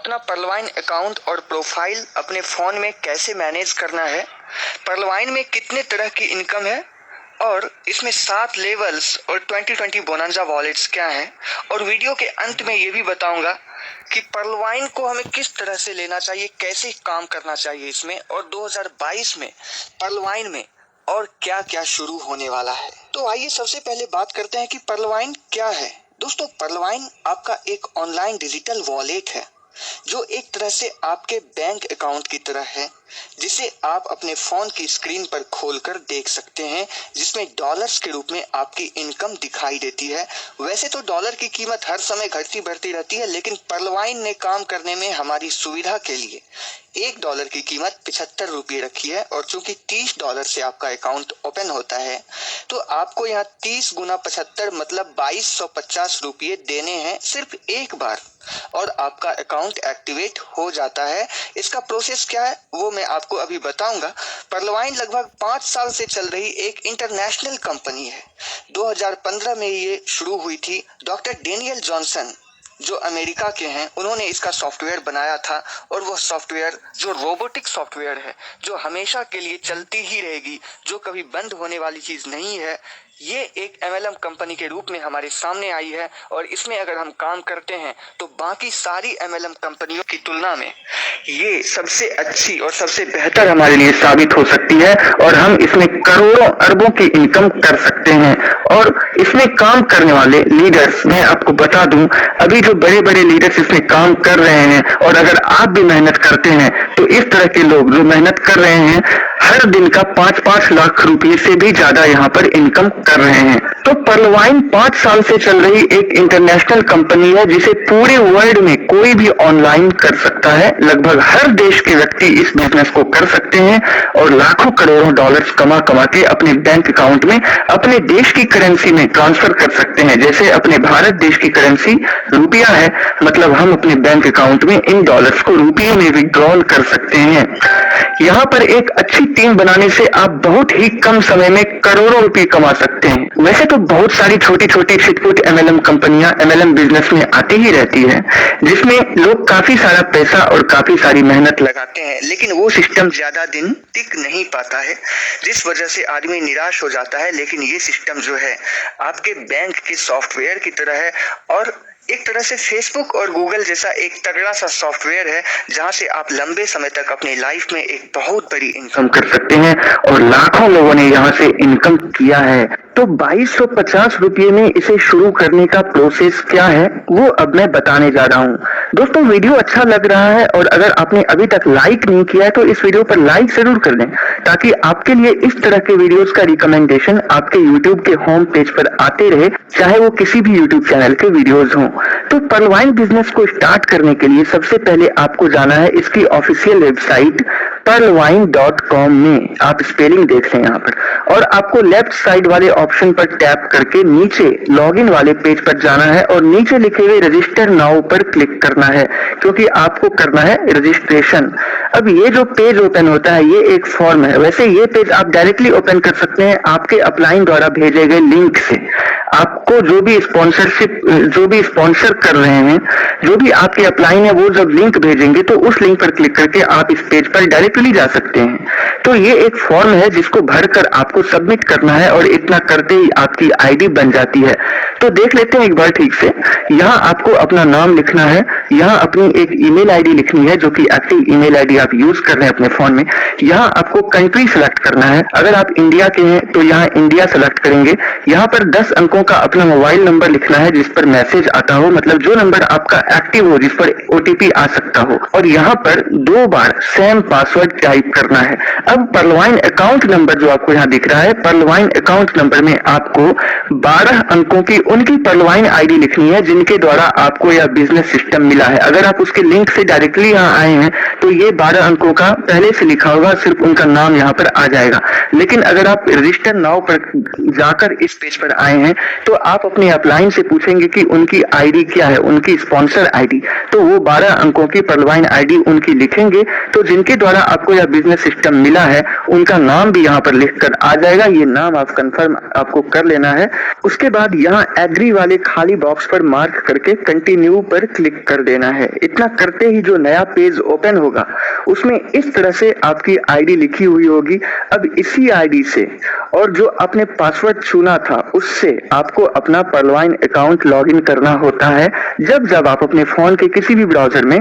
अपना पर्लवाइन अकाउंट और प्रोफाइल अपने फ़ोन में कैसे मैनेज करना है, पर्लवाइन में कितने तरह की इनकम है और इसमें 7 लेवल्स और 2020 बोनांजा वॉलेट्स क्या हैं, और वीडियो के अंत में ये भी बताऊंगा कि पर्लवाइन को हमें किस तरह से लेना चाहिए, कैसे काम करना चाहिए इसमें, और 2022 में पर्लवाइन में और क्या क्या शुरू होने वाला है। तो आइए सबसे पहले बात करते हैं कि पर्लवाइन क्या है। दोस्तों, पर्लवाइन आपका एक ऑनलाइन डिजिटल वॉलेट है जो एक तरह से आपके बैंक अकाउंट की तरह है, जिसे आप अपने फोन की स्क्रीन पर खोलकर देख सकते हैं, जिसमें डॉलर्स के रूप में आपकी इनकम दिखाई देती है। वैसे तो डॉलर की कीमत हर समय घटती बढ़ती रहती है, लेकिन पर्लवाइन ने काम करने में हमारी सुविधा के लिए $1 की कीमत 75 रुपये रखी है, और चूंकि $30 से आपका अकाउंट ओपन होता है तो आपको यहाँ 30 गुना 75 मतलब 2250 रुपये देने हैं सिर्फ एक बार, और आपका अकाउंट एक्टिवेट हो जाता है। इसका प्रोसेस क्या है वो मैं आपको अभी बताऊंगा। पर्लवाइन लगभग 5 साल से चल रही एक इंटरनेशनल कंपनी है। 2015 में ये शुरू हुई थी। डॉक्टर डेनियल जॉनसन जो अमेरिका के हैं, उन्होंने इसका सॉफ्टवेयर बनाया था, और वो सॉफ्टवेयर जो रोबोटिक सॉफ्टवेयर है, जो हमेशा के लिए चलती ही रहेगी, जो कभी बंद होने वाली चीज़ नहीं है, ये एक MLM कंपनी के रूप में हमारे सामने आई है। और इसमें अगर हम काम करते हैं तो बाकी सारी MLM कंपनियों की तुलना में ये सबसे अच्छी और सबसे बेहतर हमारे लिए साबित हो सकती है, और हम इसमें करोड़ों अरबों की इनकम कर सकते हैं। और इसमें काम करने वाले लीडर्स मैं आपको बता दूं, अभी जो बड़े बड़े लीडर्स इसमें काम कर रहे हैं, और अगर आप भी मेहनत करते हैं तो इस तरह के लोग जो मेहनत कर रहे हैं हर दिन का 5-5 लाख रुपए से भी ज्यादा यहाँ पर इनकम कर रहे हैं। तो पर्लवाइन 5 साल से चल रही एक इंटरनेशनल कंपनी है, जिसे पूरे वर्ल्ड में कोई भी ऑनलाइन कर सकता है। लगभग हर देश के व्यक्ति इस बिजनेस को कर सकते हैं और लाखों करोड़ों डॉलर्स कमा कमा के अपने बैंक अकाउंट में अपने देश की करेंसी में ट्रांसफर कर सकते हैं। जैसे अपने भारत देश की करेंसी रुपया है, मतलब हम अपने बैंक अकाउंट में इन डॉलर्स को रुपये में विड्रॉल कर सकते हैं। यहाँ पर एक अच्छी टीम बनाने से आप बहुत ही कम समय में करोड़ों रुपए कमा सकते हैं। वैसे तो बहुत सारी छोटी छोटी छिटपुट MLM कंपनियां MLM बिजनेस में आती ही रहती है, जिसमें लोग काफी सारा पैसा और काफी सारी मेहनत लगाते हैं, लेकिन वो सिस्टम ज्यादा दिन टिक नहीं पाता है, जिस वजह से आदमी निराश हो जाता है। लेकिन ये सिस्टम जो है आपके बैंक के सॉफ्टवेयर की तरह है, और एक तरह से फेसबुक और गूगल जैसा एक तगड़ा सा सॉफ्टवेयर है, जहां से आप लंबे समय तक अपनी लाइफ में एक बहुत बड़ी इनकम कर सकते हैं, और लाखों लोगों ने यहां से इनकम किया है। तो 2250 रुपये में इसे शुरू करने का प्रोसेस क्या है वो अब मैं बताने जा रहा हूँ। दोस्तों, वीडियो अच्छा लग रहा है और अगर आपने अभी तक लाइक नहीं किया है तो इस वीडियो पर लाइक जरूर कर दें, ताकि आपके लिए इस तरह के वीडियोस का रिकमेंडेशन आपके यूट्यूब के होम पेज पर आते रहे, चाहे वो किसी भी यूट्यूब चैनल के वीडियोस हों। तो पर्लवाइन बिजनेस को स्टार्ट करने के लिए सबसे पहले आपको जाना है इसकी ऑफिशियल वेबसाइट pearlwine.com में। आप स्पेलिंग देख लें यहाँ पर, और आपको लेफ्ट साइड वाले ऑप्शन पर टैप करके नीचे लॉगिन वाले पेज पर जाना है, और नीचे लिखे हुए रजिस्टर नाउ पर क्लिक करना है, क्योंकि आपको करना है रजिस्ट्रेशन। अब ये जो पेज ओपन होता है ये एक फॉर्म है। वैसे ये पेज आप डायरेक्टली ओपन कर सकते हैं आपके अपलाइन द्वारा भेजे गए लिंक से। आपको जो भी स्पॉन्सर कर रहे हैं, जो भी आपके अपलाइन है, वो जब लिंक भेजेंगे तो उस लिंक पर क्लिक करके आप इस पेज पर डायरेक्टली जा सकते हैं। तो ये एक फॉर्म है जिसको भरकर आपको सबमिट करना है, और इतना करते ही आपकी आईडी बन जाती है। तो देख लेते हैं एक बार ठीक से। यहाँ आपको अपना नाम लिखना है, यहाँ अपनी एक ईमेल आईडी लिखनी है जो कि एक्टिव ईमेल आईडी आप यूज कर रहे हैं अपने फोन में। यहाँ आपको कंट्री सेलेक्ट करना है, अगर आप इंडिया के हैं तो यहाँ इंडिया सेलेक्ट करेंगे। यहाँ पर 10 अंकों का अपना मोबाइल नंबर लिखना है जिस पर मैसेज आता हो, मतलब जो नंबर आपका एक्टिव हो, जिस पर OTP आ सकता हो, और यहाँ पर 2 बार सेम पासवर्ड टाइप करना है। अब पर्लवाइन अकाउंट नंबर जो आपको यहाँ दिख रहा है, पर्लवाइन अकाउंट नंबर में आपको 12 अंकों की उनकी पर्लवाइन आईडी लिखनी है जिनके द्वारा आपको यह बिजनेस सिस्टम मिला है। अगर आप उसके लिंक से डायरेक्टली यहाँ आए हैं तो ये 12 अंकों का पहले से लिखा होगा, सिर्फ उनका नाम यहाँ पर आ जाएगा। लेकिन अगर आप रजिस्टर नाउ पर जाकर इस पेज पर आए हैं तो आप अपने अपलाइन से पूछेंगे कि उनकी आईडी क्या है, उनकी स्पॉन्सर आईडी, तो वो 12 अंकों की पर्लवाइन आईडी उनकी लिखेंगे, तो जिनके द्वारा आपको यह बिजनेस सिस्टम मिला है उनका नाम भी यहाँ पर लिखकर आ जाएगा। ये नाम आप कंफर्म आपको कर लेना है। उसके बाद यहाँ एग्री वाले खाली बॉक्स पर मार्क करके कंटिन्यू पर क्लिक कर देना है। इतना करते ही जो नया पेज ओपन होगा उसमें इस तरह से आपकी आईडी लिखी हुई होगी। अब इसी आईडी से और जो आपने पासवर्ड चुना था उससे आपको अपना पर्लवाइन अकाउंट लॉगिन करना होता है जब जब आप अपने फोन के किसी भी ब्राउजर में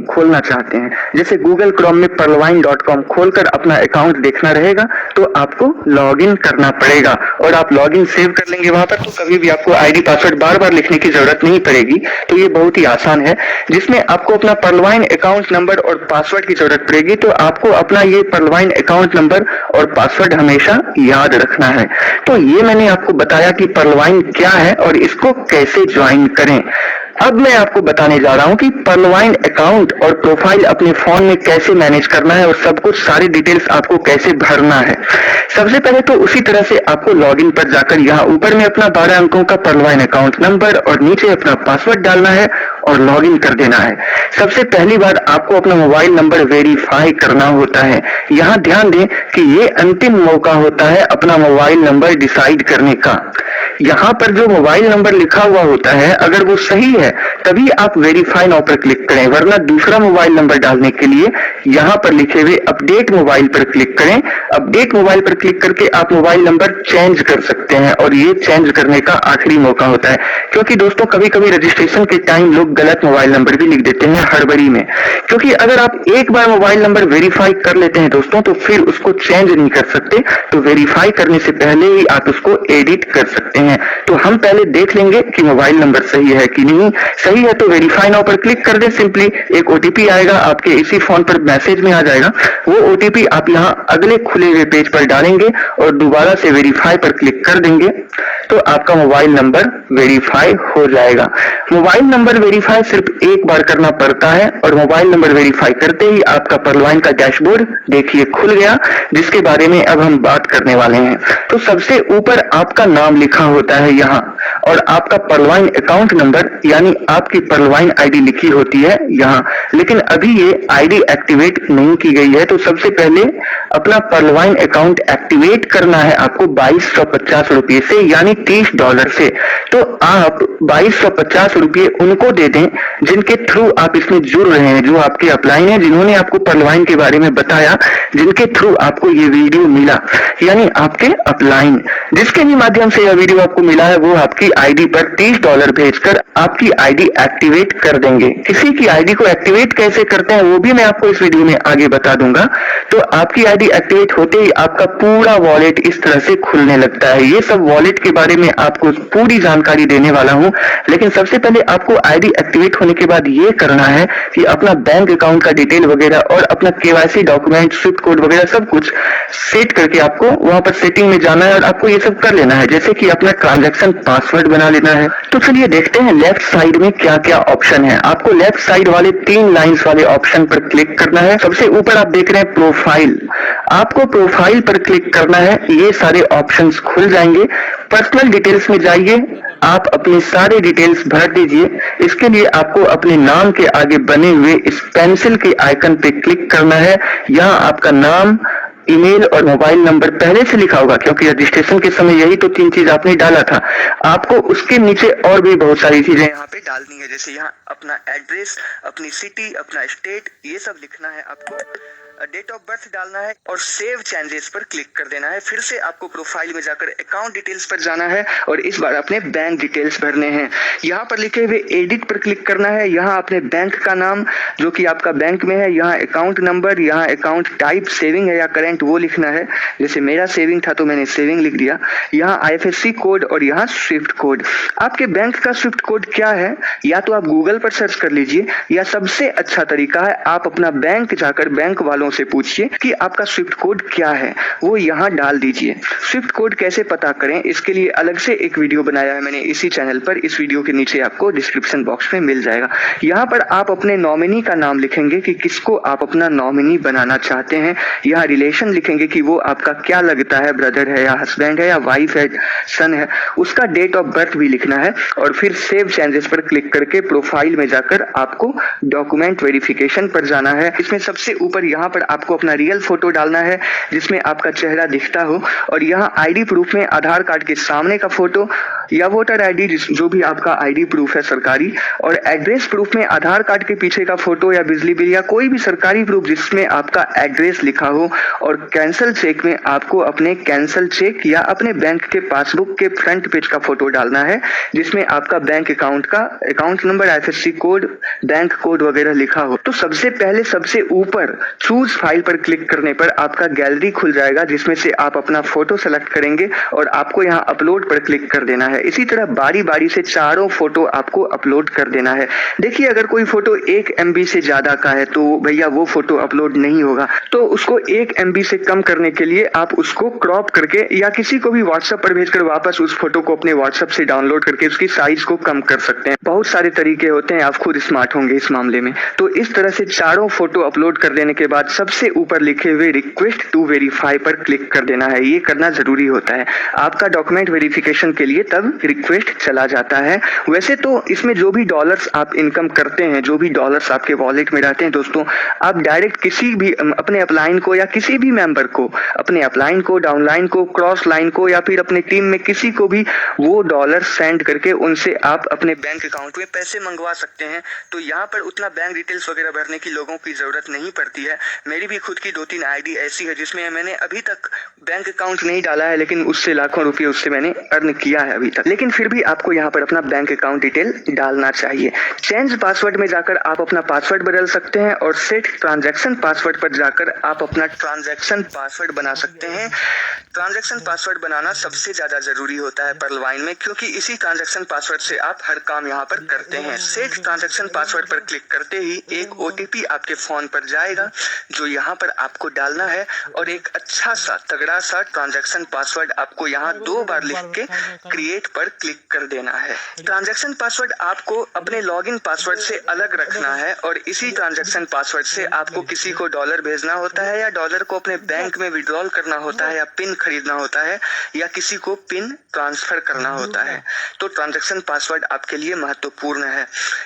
खोलना चाहते हैं। जैसे गूगल क्रोम में perlwine.com खोलकर अपना अकाउंट देखना रहेगा तो आपको लॉगिन करना पड़ेगा और आप लॉगिन सेव कर लेंगे वहां पर, तो कभी भी आपको आईडी पासवर्ड बार बार लिखने की जरूरत नहीं पड़ेगी। तो ये बहुत ही आसान है, जिसमें आपको अपना पर्लवाइन अकाउंट नंबर और पासवर्ड की जरूरत पड़ेगी। तो आपको अपना ये पर्लवाइन अकाउंट नंबर और पासवर्ड हमेशा याद रखना है। तो ये मैंने आपको बताया कि पर्लवाइन क्या है और इसको कैसे ज्वाइन करें। अब मैं आपको बताने जा रहा हूं कि पर्लवाइन अकाउंट और प्रोफाइल अपने फोन में कैसे मैनेज करना है और सब कुछ सारी डिटेल्स आपको कैसे भरना है। सबसे पहले तो उसी तरह से आपको लॉगिन पर जाकर यहाँ ऊपर में अपना 12 अंकों का पर्लवाइन अकाउंट नंबर और नीचे अपना पासवर्ड डालना है और लॉगिन कर देना है। सबसे पहली बार आपको अपना मोबाइल नंबर वेरीफाई करना होता है। यहाँ ध्यान दें कि ये अंतिम मौका होता है अपना मोबाइल नंबर डिसाइड करने का। यहाँ पर जो मोबाइल नंबर लिखा हुआ होता है अगर वो सही है तभी आप वेरीफाई नाउ पर क्लिक करें, वरना दूसरा मोबाइल नंबर डालने के लिए यहाँ पर लिखे हुए अपडेट मोबाइल पर क्लिक करें। अपडेट मोबाइल पर क्लिक करके आप मोबाइल नंबर चेंज कर सकते हैं और ये चेंज करने का आखिरी मौका होता है, क्योंकि दोस्तों कभी कभी रजिस्ट्रेशन के टाइम लोग गलत मोबाइल नंबर भी लिख देते हैं हड़बड़ी में। क्योंकि अगर आप एक बार मोबाइल नंबर वेरीफाई कर लेते हैं दोस्तों तो फिर उसको चेंज नहीं कर सकते, तो वेरीफाई करने से पहले ही आप उसको एडिट कर सकते हैं। तो हम पहले देख लेंगे कि मोबाइल नंबर सही है कि नहीं। सही है तो वेरीफाई नाउ पर क्लिक कर दें। सिंपली एक ओटीपी आएगा आपके इसी फोन पर, मैसेज में आ जाएगा। वो ओटीपी आप यहाँ अगले खुले हुए पेज पर डालेंगे और दोबारा से वेरीफाई पर क्लिक कर देंगे तो आपका मोबाइल नंबर वेरीफाई हो जाएगा। मोबाइल नंबर वेरीफाई सिर्फ एक बार करना पड़ता है और मोबाइल नंबर वेरीफाई करते ही आपका पर्लवाइन का डैशबोर्ड देखिए खुल गया, जिसके बारे में अब हम बात करने वाले हैं। तो सबसे ऊपर आपका नाम लिखा होता है यहाँ और आपका पर्लवाइन अकाउंट नंबर यानी आपकी पर्लवाइन आईडी लिखी होती है यहाँ। लेकिन अभी ये आईडी एक्टिवेट नहीं की गई है, तो सबसे पहले अपना पर्लवाइन अकाउंट एक्टिवेट करना है आपको 2250 रुपये से, यानी $30 से। तो आप 2250 रुपये उनको दे दें जिनके थ्रू आप इसमें जुड़ रहे हैं, जो आपके अपलाइन है, जिन्होंने आपको पर्लवाइन के बारे में बताया, जिनके थ्रू आपको ये वीडियो मिला, यानी आपके अपलाइन जिसके भी माध्यम से यह वीडियो आपको मिला है वो आपकी आईडी पर $30 भेजकर आपकी आईडी एक्टिवेट कर देंगे। किसी की आईडी को एक्टिवेट कैसे करते हैं वो भी मैं आपको इस वीडियो में आगे बता दूंगा। तो आपकी आईडी एक्टिवेट होते ही आपका पूरा वॉलेट इस तरह से खुलने लगता है। ये सब वॉलेट के बारे में आपको पूरी जानकारी देने वाला हूं, लेकिन सबसे पहले आपको आईडी एक्टिवेट होने के बाद ये करना है कि अपना बैंक अकाउंट का डिटेल वगैरह और अपना केवाईसी डॉक्यूमेंट, स्विफ्ट कोड वगैरह सब कुछ सेट करके आपको वहां पर सेटिंग में जाना है और आपको ये सब कर लेना है, जैसे कि अपना ट्रांजैक्शन पासवर्ड बना लेना है। तो चलिए देखते हैं लेफ्ट साइड में क्या क्या ऑप्शन है। आपको लेफ्ट साइड वाले 3 लाइंस वाले ऑप्शन पर क्लिक करना है। सबसे ऊपर आप देख रहे हैं प्रोफाइल, आपको प्रोफाइल पर क्लिक करना है। ये सारे ऑप्शंस खुल जाएंगे। पर्सनल डिटेल्स में जाइए, आप अपने सारे डिटेल्स भर दीजिए। इसके लिए आपको अपने नाम के आगे बने हुए इस पेंसिल के आइकन पे क्लिक करना है। यहाँ आपका नाम, ईमेल और मोबाइल नंबर पहले से लिखा होगा, क्योंकि रजिस्ट्रेशन के समय यही तो 3 चीज आपने डाला था। आपको उसके नीचे और भी बहुत सारी चीजें यहाँ पे डालनी है, जैसे यहाँ अपना एड्रेस, अपनी सिटी, अपना स्टेट, ये सब लिखना है आपको। डेट ऑफ बर्थ डालना है और सेव चेंजेस पर क्लिक कर देना है। फिर से आपको प्रोफाइल में जाकर अकाउंट डिटेल्स पर जाना है और इस बार अपने बैंक डिटेल्स भरने हैं। यहाँ पर लिखे हुए एडिट पर क्लिक करना है। यहाँ अपने बैंक का नाम जो कि आपका बैंक में है, यहाँ अकाउंट नंबर, यहाँ अकाउंट टाइप सेविंग है या करेंट वो लिखना है। जैसे मेरा सेविंग था तो मैंने सेविंग लिख दिया। यहाँ IFSC कोड और यहाँ स्विफ्ट कोड। आपके बैंक का स्विफ्ट कोड क्या है या तो आप गूगल पर सर्च कर लीजिए, या सबसे अच्छा तरीका है आप अपना बैंक जाकर बैंक वालों से पूछिए कि आपका स्विफ्ट कोड क्या है, वो यहाँ डाल दीजिए। स्विफ्ट कोड कैसे पता करें, इसके लिए अलग से एक वीडियो बनाया है मैंने इसी चैनल पर, इस वीडियो के नीचे आपको डिस्क्रिप्शन बॉक्स में मिल जाएगा। यहाँ पर आप अपने नॉमिनी का नाम लिखेंगे कि किसको आप अपना नॉमिनी बनाना चाहते हैं। यहाँ रिलेशन लिखेंगे कि वो आपका क्या लगता है, ब्रदर है या हस्बैंड है या वाइफ है, सन है। उसका डेट ऑफ बर्थ भी लिखना है और फिर सेव चेंजेस पर क्लिक करके प्रोफाइल में जाकर आपको डॉक्यूमेंट वेरिफिकेशन पर जाना है। इसमें सबसे ऊपर यहाँ पर आपको अपना रियल फोटो डालना है जिसमें आपका चेहरा दिखता हो, और यहाँ आईडी प्रूफ में आधार कार्ड के सामने का फोटो या वोटर आईडी जो भी आपका आईडी प्रूफ है सरकारी, और एड्रेस प्रूफ में आधार कार्ड के पीछे का फोटो या बिजली बिल या कोई भी सरकारी प्रूफ जिसमें आपका एड्रेस लिखा हो, और कैंसल चेक में आपको अपने कैंसल चेक या अपने बैंक के पासबुक के फ्रंट पेज का फोटो डालना है जिसमें आपका बैंक अकाउंट का account number, IFSC code, bank code वगैरह लिखा हो। तो सबसे पहले सबसे ऊपर चूज फाइल पर क्लिक करने पर आपका गैलरी खुल जाएगा जिसमें से आप अपना फोटो सेलेक्ट करेंगे और आपको यहाँ अपलोड पर क्लिक कर देना है। इसी तरह बारी बारी से चारों फोटो आपको अपलोड कर देना है। देखिए अगर कोई फोटो 1 MB से ज्यादा का है तो भैया वो फोटो अपलोड नहीं होगा, तो उसको 1 MB से कम करने के लिए आप उसको क्रॉप करके या किसी को भी व्हाट्सएप पर भेजकर वापस उस फोटो को अपने व्हाट्सएप से डाउनलोड करके उसकी साइज को कम कर सकते हैं। बहुत सारे तरीके होते हैं, आप खुद स्मार्ट होंगे इस मामले में। तो इस तरह से चारों फोटो अपलोड कर देने के बाद सबसे ऊपर लिखे हुए रिक्वेस्ट टू वेरीफाई पर क्लिक कर देना है। ये करना जरूरी होता है आपका डॉक्यूमेंट वेरिफिकेशन के लिए, तब रिक्वेस्ट चला जाता है। वैसे तो इसमें जो भी डॉलर्स आप इनकम करते हैं, जो भी डॉलर्स आपके वॉलेट में रहते हैं दोस्तों, आप डायरेक्ट किसी भी अपने अपलाइन को या किसी भी मेंबर को, अपने अपलाइन को, डाउनलाइन को, क्रॉस लाइन को या फिर अपने टीम में किसी को भी वो डॉलर सेंड करके उनसे आप अपने बैंक अकाउंट में पैसे मंगवा सकते हैं। तो यहाँ पर उतना बैंक डिटेल्स वगैरह भरने की लोगों की जरूरत नहीं पड़ती है। मेरी भी खुद की 2-3 आईडी ऐसी है जिसमें मैंने अभी तक बैंक अकाउंट नहीं डाला है, लेकिन उससे लाखों रुपए उससे मैंने अर्न किया है अभी तक। लेकिन फिर भी आपको यहाँ पर अपना बैंक अकाउंट डिटेल डालना चाहिए। चेंज पासवर्ड में जाकर आप अपना पासवर्ड बदल सकते हैं और सेट ट्रांजैक्शन पासवर्ड पर जाकर आप अपना ट्रांजैक्शन पासवर्ड बना सकते हैं। ट्रांजैक्शन पासवर्ड बनाना सबसे ज्यादा जरूरी होता है पर्लवाइन में, क्योंकि इसी ट्रांजैक्शन पासवर्ड से आप हर काम यहाँ पर करते हैं। सेट ट्रांजैक्शन पासवर्ड पर क्लिक करते ही एक OTP आपके फोन पर जाएगा जो यहाँ पर आपको डालना है, और एक अच्छा सा तगड़ा सा ट्रांजैक्शन पासवर्ड आपको यहाँ 2 बार लिख के क्रिएट पर क्लिक कर देना है। ट्रांजैक्शन पासवर्ड आपको अपने लॉगिन पासवर्ड से अलग रखना है, और इसी ट्रांजैक्शन पासवर्ड से आपको किसी को डॉलर भेजना होता है या डॉलर को अपने बैंक में विड्रॉल करना होता है या पिन खरीदना होता है या किसी को पिन ट्रांसफर करना होता है। तो ट्रांजैक्शन पासवर्ड आपके लिए महत्वपूर्ण है।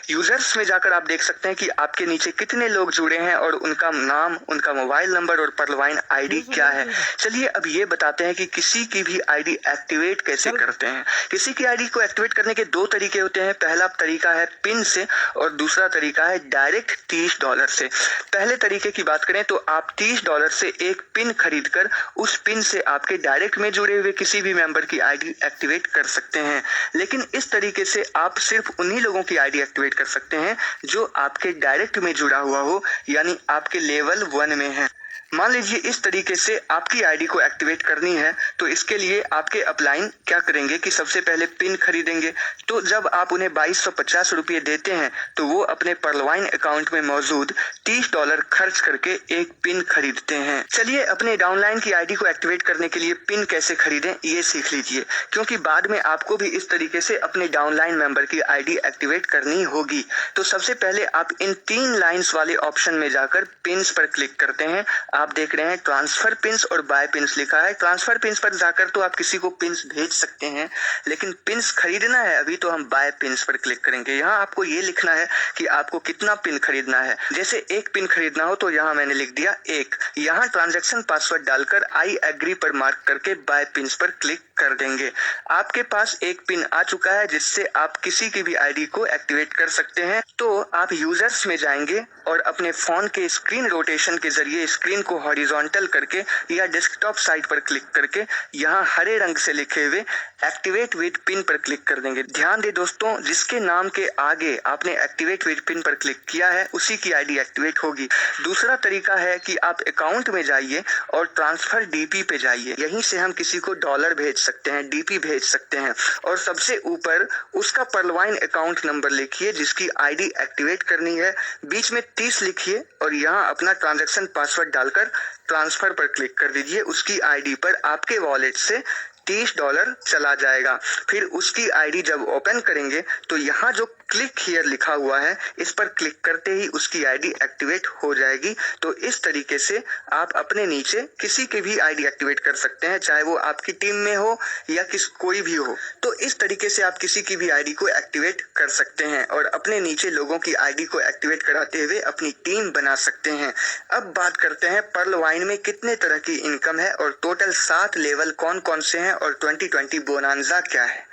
यूजर्स में जाकर आप देख सकते हैं कि आपके नीचे कितने लोग जुड़े हैं और उनका नाम, उनका मोबाइल नंबर और पर्लवाइन आईडी क्या है। चलिए अब ये बताते हैं कि किसी की भी आईडी एक्टिवेट कैसे करते हैं। किसी की आईडी को एक्टिवेट करने के 2 तरीके होते हैं। पहला तरीका है पिन से और दूसरा तरीका है डायरेक्ट $30 से। पहले तरीके की बात करें तो आप $30 से एक पिन खरीद कर उस पिन से आपके डायरेक्ट में जुड़े हुए किसी भी मेंबर की आईडी एक्टिवेट कर सकते हैं। लेकिन इस तरीके से आप सिर्फ उन्हीं लोगों की आईडी एक्टिवेट कर सकते हैं जो आपके डायरेक्ट में जुड़ा हुआ हो, यानी आपके लेवल 1 में है। मान लीजिए इस तरीके से आपकी आईडी को एक्टिवेट करनी है, तो इसके लिए आपके अपलाइन क्या करेंगे कि सबसे पहले पिन खरीदेंगे। तो जब आप उन्हें 2250 रुपये देते हैं तो वो अपने पर्लवाइन अकाउंट में मौजूद $30 खर्च करके एक पिन खरीदते हैं। चलिए अपने डाउनलाइन की आईडी को एक्टिवेट करने के लिए पिन कैसे खरीदें ये सीख लीजिए, क्योंकि बाद में आपको भी इस तरीके से अपने डाउनलाइन मेंबर की आईडी एक्टिवेट करनी होगी। तो सबसे पहले आप इन 3 लाइंस वाले ऑप्शन में जाकर पिन्स पर क्लिक करते हैं। आप देख रहे हैं ट्रांसफर पिन्स और बाय पिन्स लिखा है। ट्रांसफर पिन्स पर जाकर तो आप किसी को पिन्स भेज सकते हैं, लेकिन पिन्स खरीदना है अभी तो हम बाय पिन्स पर क्लिक करेंगे। यहाँ आपको ये लिखना है कि आपको कितना पिन खरीदना है। जैसे एक पिन खरीदना हो तो यहाँ मैंने लिख दिया 1। यहाँ ट्रांजैक्शन पासवर्ड डालकर आई एग्री पर मार्क करके बाय पिन्स पर क्लिक कर देंगे। आपके पास एक पिन आ चुका है जिससे आप किसी की भी आईडी को एक्टिवेट कर सकते हैं। तो आप यूजर्स में जाएंगे और अपने फोन के स्क्रीन रोटेशन के जरिए स्क्रीन को हॉरिजॉन्टल करके या डेस्कटॉप साइट पर क्लिक करके यहाँ हरे रंग से लिखे हुए एक्टिवेट विद पिन पर क्लिक कर देंगे। ध्यान दे दोस्तों, जिसके नाम के आगे आपने एक्टिवेट विद पिन पर क्लिक किया है उसी की आईडी एक्टिवेट होगी। दूसरा तरीका है कि आप अकाउंट में जाइए और ट्रांसफर डीपी पे जाइए। यहीं से हम किसी को डॉलर भेज सकते हैं, डीपी भेज सकते हैं। और सबसे ऊपर उसका पर्लवाइन अकाउंट नंबर लिखिए जिसकी आईडी एक्टिवेट करनी है, बीच में 30 लिखिए और यहाँ अपना ट्रांजैक्शन पासवर्ड डालकर ट्रांसफर पर क्लिक कर दीजिए। उसकी आईडी पर आपके वॉलेट से $30 चला जाएगा। फिर उसकी आईडी जब ओपन करेंगे तो यहाँ जो क्लिक हियर लिखा हुआ है इस पर क्लिक करते ही उसकी आईडी एक्टिवेट हो जाएगी। तो इस तरीके से आप अपने नीचे किसी की भी आईडी एक्टिवेट कर सकते हैं, चाहे वो आपकी टीम में हो या कोई भी हो। तो इस तरीके से आप किसी की भी आईडी को एक्टिवेट कर सकते हैं और अपने नीचे लोगों की आईडी को एक्टिवेट कराते हुए अपनी टीम बना सकते हैं। अब बात करते हैं पर्लवाइन में कितने तरह की इनकम है और टोटल 7 लेवल कौन कौन से हैं और 2020 बोनांजा क्या है।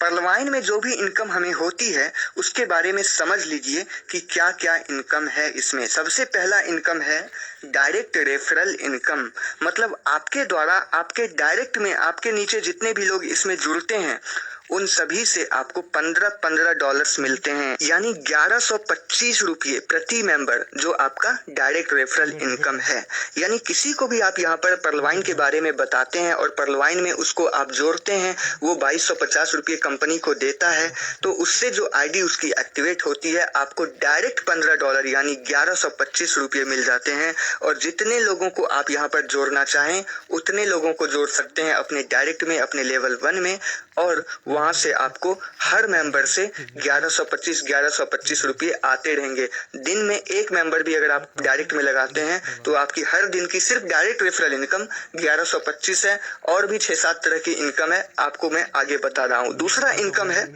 पर्लवाइन में जो भी इनकम हमें होती है उसके बारे में समझ लीजिए कि क्या क्या इनकम है इसमें। सबसे पहला इनकम है डायरेक्ट रेफरल इनकम, मतलब आपके द्वारा आपके डायरेक्ट में आपके नीचे जितने भी लोग इसमें जुड़ते हैं उन सभी से आपको $15 मिलते हैं, यानी 1125 रुपये प्रति मेंबर, जो आपका डायरेक्ट रेफरल इनकम है। यानी किसी को भी आप यहाँ पर पर्लवाइन के बारे में बताते हैं और पर्लवाइन में उसको आप जोड़ते हैं, वो 2250 रुपये कंपनी को देता है, तो उससे जो आईडी उसकी एक्टिवेट होती है आपको डायरेक्ट $15 यानी 1125 रुपये मिल जाते हैं। और जितने लोगों को आप यहाँ पर जोड़ना चाहें उतने लोगों को जोड़ सकते हैं अपने डायरेक्ट में, अपने लेवल 1 में, और वहां से आपको हर मेंबर से 1125 रुपये आते रहेंगे। दिन में एक मेंबर भी अगर आप डायरेक्ट में लगाते हैं तो आपकी हर दिन की सिर्फ डायरेक्ट रेफरल इनकम 1125 है। और भी 6-7 तरह की इनकम है, आपको मैं आगे बता रहा हूँ। दूसरा इनकम है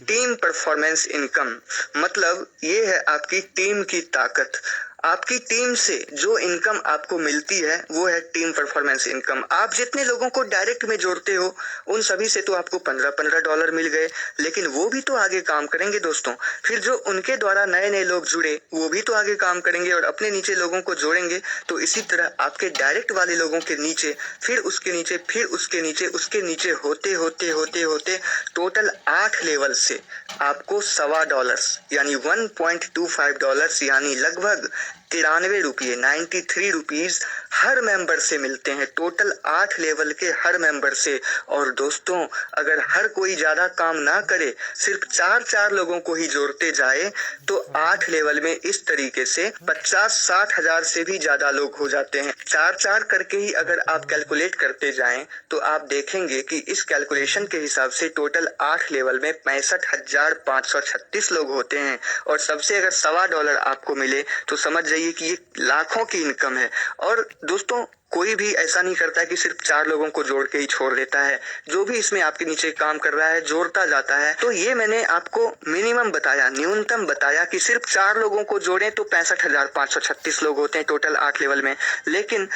टीम परफॉर्मेंस इनकम, मतलब ये है आपकी टीम की ताकत। आपकी टीम से जो इनकम आपको मिलती है वो है टीम परफॉर्मेंस इनकम। आप जितने लोगों को डायरेक्ट में जोड़ते हो उन सभी से तो आपको $15 मिल गए, लेकिन वो भी तो आगे काम करेंगे दोस्तों। फिर जो उनके द्वारा नए नए लोग जुड़े वो भी तो आगे काम करेंगे और अपने नीचे लोगों को जोड़ेंगे। तो इसी तरह आपके डायरेक्ट वाले लोगों के नीचे, फिर उसके नीचे, फिर उसके नीचे, उसके नीचे होते होते होते होते टोटल 8 लेवल से आपको $1.25 यानी $1.25 यानी लगभग 93 रुपये 93 रुपीज हर मेंबर से मिलते हैं, टोटल 8 लेवल के हर मेंबर से। और दोस्तों अगर हर कोई ज्यादा काम ना करे, सिर्फ 4 लोगों को ही जोड़ते जाए तो 8 लेवल में इस तरीके से 50-60 हजार से भी ज्यादा लोग हो जाते हैं। 4 करके ही अगर आप कैलकुलेट करते जाएं तो आप देखेंगे कि इस कैलकुलेशन के हिसाब से टोटल 8 लेवल में 65,536 लोग होते हैं। और सबसे अगर $1.25 आपको मिले तो समझ जाइए कि ये लाखों की इनकम है। और दोस्तों कोई भी ऐसा नहीं करता कि सिर्फ 4 लोगों को जोड़ के ही छोड़ देता है, जो भी इसमें आपके नीचे काम कर रहा है जोड़ता जाता है। तो ये मैंने आपको मिनिमम बताया, न्यूनतम बताया कि सिर्फ 4 लोगों को जोड़ें तो 65,536 लोग होते हैं टोटल 8 लेवल में। लेकिन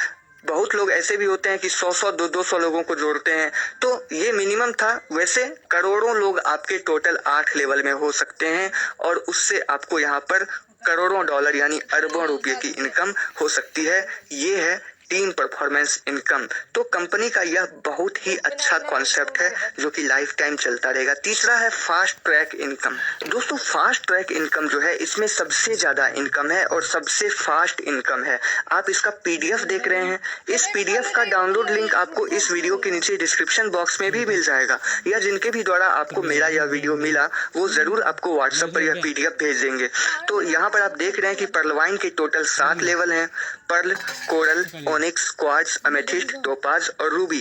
बहुत लोग ऐसे भी होते हैं कि 100-100, 200 लोगों को जोड़ते हैं, तो ये मिनिमम था। वैसे करोड़ों लोग आपके टोटल 8 लेवल में हो सकते हैं और उससे आपको यहाँ पर करोड़ों डॉलर यानी अरबों रुपए की इनकम हो सकती है। ये है टीम परफॉर्मेंस इनकम। तो कंपनी का यह बहुत ही अच्छा कॉन्सेप्ट है जो कि लाइफ टाइम चलता रहेगा। तीसरा है फास्ट ट्रैक इनकम। दोस्तों फास्ट ट्रैक इनकम जो है इसमें सबसे ज्यादा इनकम है और सबसे फास्ट इनकम है। आप इसका पीडीएफ देख रहे हैं, इस पीडीएफ का डाउनलोड लिंक आपको इस वीडियो के नीचे डिस्क्रिप्शन बॉक्स में भी मिल जाएगा, या जिनके भी द्वारा आपको मेरा यह वीडियो मिला वो जरूर आपको व्हाट्सएप पर यह पीडीएफ भेज देंगे। तो यहाँ पर आप देख रहे हैं कि पर्लवाइन के टोटल 7 लेवल हैं, pearl, coral, onyx, quartz, amethyst, topaz और रूबी।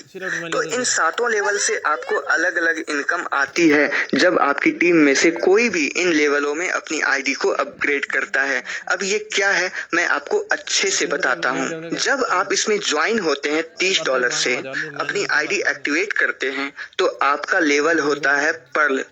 तो इन 7 लेवल से आपको अलग अलग इनकम आती है जब आपकी टीम में से कोई भी इन लेवलों में अपनी आईडी को अपग्रेड करता है। अब ये क्या है मैं आपको अच्छे से बताता हूँ। जब आप इसमें ज्वाइन होते हैं $30 से, अपनी आईडी एक्टिवेट करते हैं, तो आपका लेवल होता है पर्ल।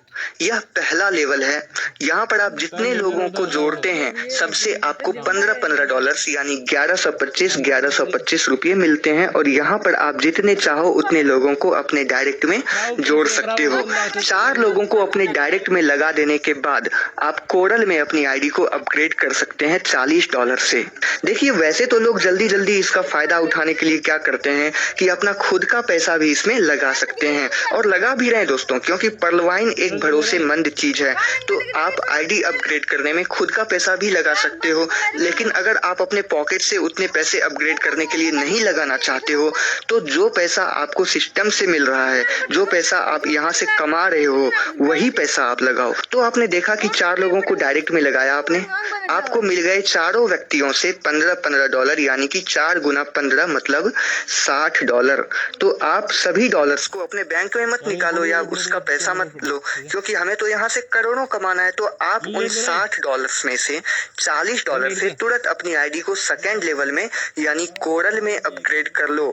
यह पहला लेवल है। यहाँ पर आप जितने लोगों को जोड़ते हैं सबसे आपको $15 यानी 1125 रुपये मिलते हैं। और यहाँ पर आप जितने चाहो उतने लोगों को अपने डायरेक्ट में जोड़ सकते हो। 4 लोगों को अपने डायरेक्ट में लगा देने के बाद आप कोरल में अपनी आईडी को अपग्रेड कर सकते हैं $40 से। देखिए वैसे तो लोग जल्दी जल्दी इसका फायदा उठाने के लिए क्या करते हैं कि अपना खुद का पैसा भी इसमें लगा सकते हैं, और लगा भी रहे दोस्तों, क्योंकि पर्लवाइन एक भरोसेमंद चीज है। तो आप आईडी अपग्रेड करने में खुद का पैसा भी लगा सकते हो, लेकिन अगर आप अपने पॉकेट से उतने पैसे अपग्रेड करने के लिए नहीं लगाना चाहते हो तो जो पैसा आपको सिस्टम से मिल रहा है, जो पैसा आप यहाँ से कमा रहे हो, वही पैसा आप लगाओ। तो आपने देखा कि 4 लोगों को डायरेक्ट में लगाया आपने, आपको मिल गए चारों व्यक्तियों से $15 यानी कि 4 गुना 15 मतलब $60। तो आप सभी डॉलर्स को अपने बैंक में मत निकालो या उसका पैसा मत लो, क्योंकि हमें तो यहाँ से करोड़ों कमाना है। तो आप उन $60 में से $40 से तुरंत अपनी आईडी को सेकेंड लेवल में यानी कोरल में अपग्रेड कर लो,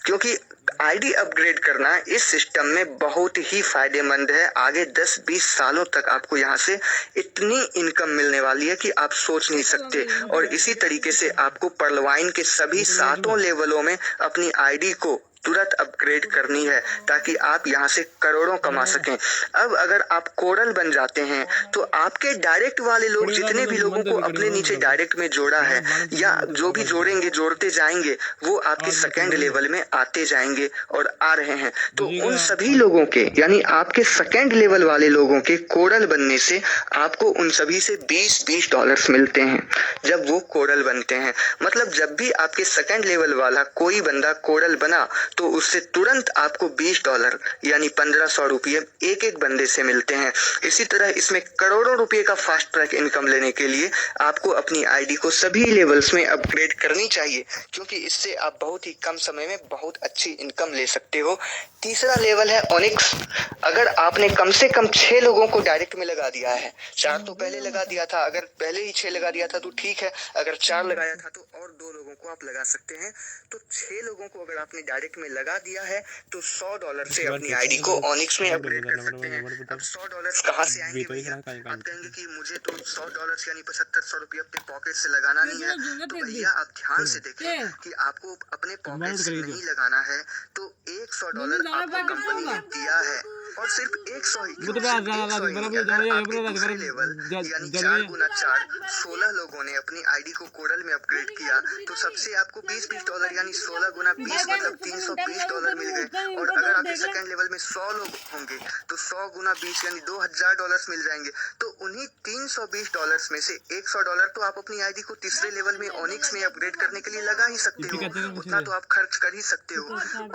क्योंकि आईडी अपग्रेड करना इस सिस्टम में बहुत ही फायदेमंद है। आगे 10-20 सालों तक आपको यहाँ से इतनी इनकम मिलने वाली है कि आप सोच नहीं सकते। और इसी तरीके से आपको पर्लवाइन के सभी 7 लेवलों में अपनी आईडी को तुरंत अपग्रेड करनी है ताकि आप यहाँ से करोड़ों कमा सकें। अब अगर आप कोरल बन जाते हैं तो आपके डायरेक्ट वाले लोग, जितने भी लोगों को अपने नीचे डायरेक्ट में जोड़ा है या जो भी जोड़ेंगे, जोड़ते जाएंगे, वो आपके सेकेंड लेवल में आते जाएंगे और आ रहे हैं। तो उन सभी लोगों के यानी आपके सेकेंड लेवल वाले लोगों के कोरल बनने से आपको उन सभी से $20 मिलते हैं जब वो कोरल बनते हैं। मतलब जब भी आपके सेकेंड लेवल वाला कोई बंदा कोरल बना तो उससे तुरंत आपको $20 यानी 1500 रुपये एक एक बंदे से मिलते हैं। इसी तरह इसमें करोड़ों रुपए का फास्ट ट्रैक इनकम लेने के लिए आपको अपनी आईडी को सभी लेवल्स में अपग्रेड करनी चाहिए, क्योंकि इससे आप बहुत ही कम समय में बहुत अच्छी इनकम ले सकते हो। तीसरा लेवल है ओनिक्स। अगर आपने कम से कम 6 लोगों को डायरेक्ट में लगा दिया है, 4 तो पहले लगा दिया था, अगर पहले ही 6 लगा दिया था तो ठीक है, अगर 4 लगाया था तो और 2 लोगों को आप लगा सकते हैं। तो 6 लोगों को अगर आपने डायरेक्ट में लगा दिया है तो $100 से अपनी आईडी को ओनिक्स में अपग्रेड कर सकते हैं। अब $100 कहाँ से आएंगे भैया? आप कहेंगे कि मुझे तो $100 यानी 7500 रुपये अपने पॉकेट से लगाना नहीं है। तो भैया आप ध्यान से देखें कि आपको अपने पॉकेट से नहीं लगाना है, तो $100 आपको कंपनी ने दिया है और सिर्फ 100 ही क्यों? सिर्फ 100 ही नहीं। अगर आपके दूसरे लेवल यानी 4 गुना 4 16 लोगों ने अपनी आईडी को कोरल में अपग्रेड किया तो सबसे आपको $20 यानी 16 गुना 20 मतलब $320 मिल गए। और अगर आपके सेकंड लेवल में 100 लोग होंगे तो 100 गुना 20 यानी $2000 मिल जाएंगे। तो उन्हीं $320 में से $100 तो आप अपनी आईडी को तीसरे लेवल में ओनिक्स में अपग्रेड करने के लिए लगा ही सकते हो, उतना तो आप खर्च कर ही सकते हो।